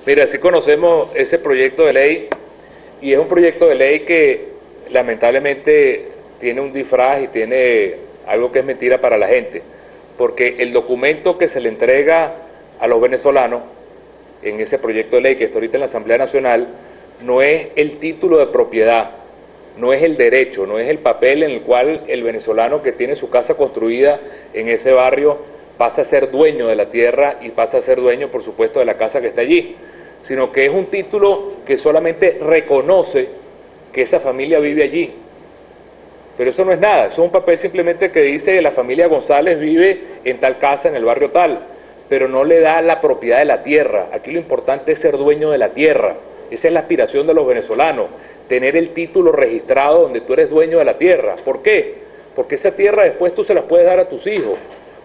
Mira, sí conocemos ese proyecto de ley y es un proyecto de ley que lamentablemente tiene un disfraz y tiene algo que es mentira para la gente, porque el documento que se le entrega a los venezolanos en ese proyecto de ley que está ahorita en la Asamblea Nacional no es el título de propiedad, no es el derecho, no es el papel en el cual el venezolano que tiene su casa construida en ese barrio pasa a ser dueño de la tierra y pasa a ser dueño, por supuesto, de la casa que está allí, sino que es un título que solamente reconoce que esa familia vive allí. Pero eso no es nada, eso es un papel simplemente que dice que la familia González vive en tal casa, en el barrio tal, pero no le da la propiedad de la tierra. Aquí lo importante es ser dueño de la tierra. Esa es la aspiración de los venezolanos, tener el título registrado donde tú eres dueño de la tierra. ¿Por qué? Porque esa tierra después tú se la puedes dar a tus hijos,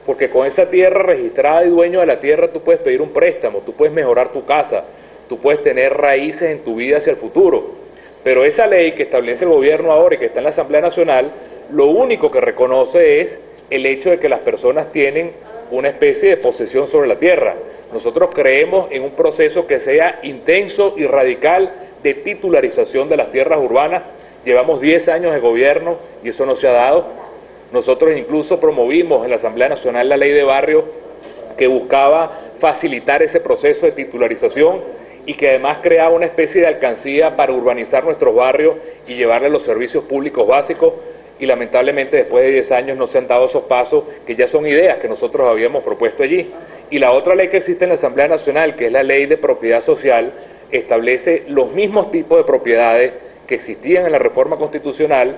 porque con esa tierra registrada y dueño de la tierra tú puedes pedir un préstamo, tú puedes mejorar tu casa, tú puedes tener raíces en tu vida hacia el futuro. Pero esa ley que establece el gobierno ahora y que está en la Asamblea Nacional, lo único que reconoce es el hecho de que las personas tienen una especie de posesión sobre la tierra. Nosotros creemos en un proceso que sea intenso y radical de titularización de las tierras urbanas. Llevamos 10 años de gobierno y eso no se ha dado. Nosotros incluso promovimos en la Asamblea Nacional la ley de barrio que buscaba facilitar ese proceso de titularización y que además creaba una especie de alcancía para urbanizar nuestros barrios y llevarle los servicios públicos básicos, y lamentablemente después de 10 años no se han dado esos pasos que ya son ideas que nosotros habíamos propuesto allí. Y la otra ley que existe en la Asamblea Nacional, que es la ley de propiedad social, establece los mismos tipos de propiedades que existían en la reforma constitucional,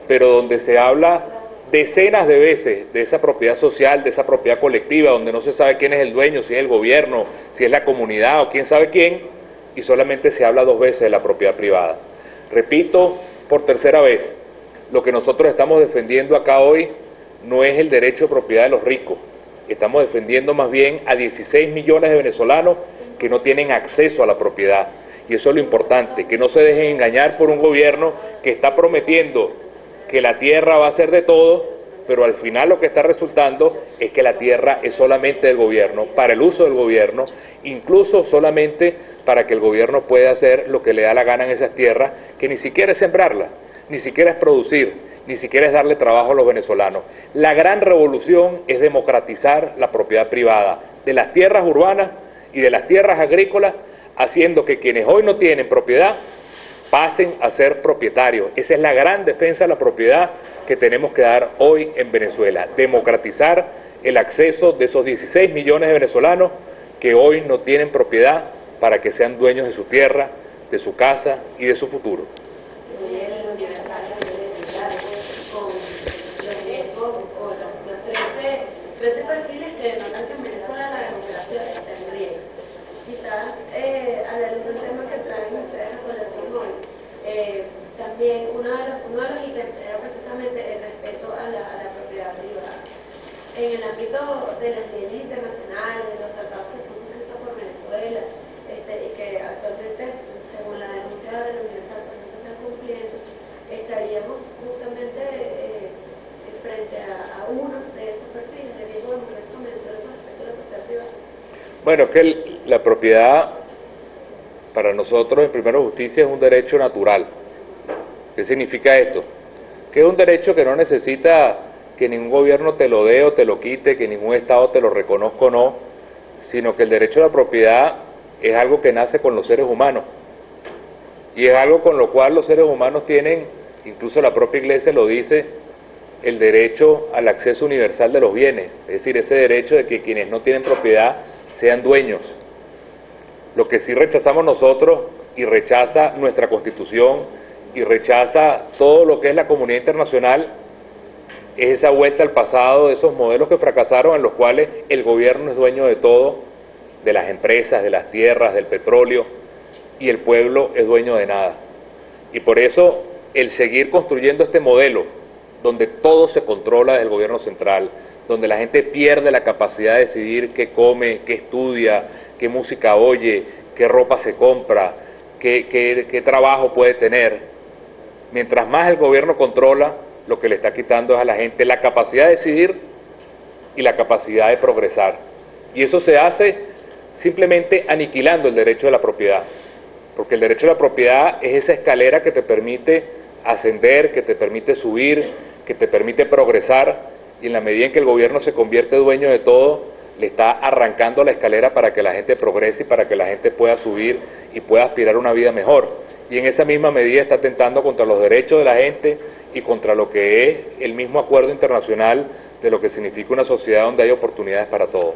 pero donde se habla decenas de veces de esa propiedad social, de esa propiedad colectiva, donde no se sabe quién es el dueño, si es el gobierno, si es la comunidad o quién sabe quién, y solamente se habla 2 veces de la propiedad privada. Repito por tercera vez, lo que nosotros estamos defendiendo acá hoy no es el derecho de propiedad de los ricos, estamos defendiendo más bien a 16 millones de venezolanos que no tienen acceso a la propiedad, y eso es lo importante, que no se dejen engañar por un gobierno que está prometiendo que la tierra va a ser de todos, pero al final lo que está resultando es que la tierra es solamente del gobierno, para el uso del gobierno, incluso solamente para que el gobierno pueda hacer lo que le da la gana en esas tierras, que ni siquiera es sembrarlas, ni siquiera es producir, ni siquiera es darle trabajo a los venezolanos. La gran revolución es democratizar la propiedad privada de las tierras urbanas y de las tierras agrícolas, haciendo que quienes hoy no tienen propiedad pasen a ser propietarios. Esa es la gran defensa de la propiedad que tenemos que dar hoy en Venezuela, democratizar el acceso de esos 16 millones de venezolanos que hoy no tienen propiedad para que sean dueños de su tierra, de su casa y de su futuro. Trece perfiles que denotan que en Venezuela la democracia está en riesgo. Quizás a la luz del tema que traen ustedes a colación hoy, también uno de los ítems era precisamente el respeto a la propiedad privada. En el ámbito de las leyes internacionales, de los tratados que son suscritos por Venezuela, y que actualmente, según la denuncia de la Universal, no se están cumpliendo, estaríamos justamente frente a uno de esos perfiles de riesgo democrático en Venezuela con respecto a la propiedad privada. Bueno, es que la propiedad para nosotros en Primero Justicia es un derecho natural. ¿Qué significa esto? Que es un derecho que no necesita que ningún gobierno te lo dé o te lo quite, que ningún Estado te lo reconozca o no, sino que el derecho a la propiedad es algo que nace con los seres humanos. Y es algo con lo cual los seres humanos tienen, incluso la propia Iglesia lo dice, el derecho al acceso universal de los bienes, es decir, ese derecho de que quienes no tienen propiedad sean dueños. Lo que sí rechazamos nosotros, y rechaza nuestra Constitución, y rechaza todo lo que es la comunidad internacional, es esa vuelta al pasado de esos modelos que fracasaron en los cuales el gobierno es dueño de todo, de las empresas, de las tierras, del petróleo, y el pueblo es dueño de nada. Y por eso el seguir construyendo este modelo, donde todo se controla desde el gobierno central, donde la gente pierde la capacidad de decidir qué come, qué estudia, qué música oye, qué ropa se compra, qué trabajo puede tener. Mientras más el gobierno controla, lo que le está quitando es a la gente la capacidad de decidir y la capacidad de progresar. Y eso se hace simplemente aniquilando el derecho de la propiedad, porque el derecho de la propiedad es esa escalera que te permite ascender, que te permite subir, que te permite progresar, y en la medida en que el gobierno se convierte dueño de todo, le está arrancando la escalera para que la gente progrese y para que la gente pueda subir y pueda aspirar a una vida mejor. Y en esa misma medida está atentando contra los derechos de la gente y contra lo que es el mismo acuerdo internacional de lo que significa una sociedad donde hay oportunidades para todos.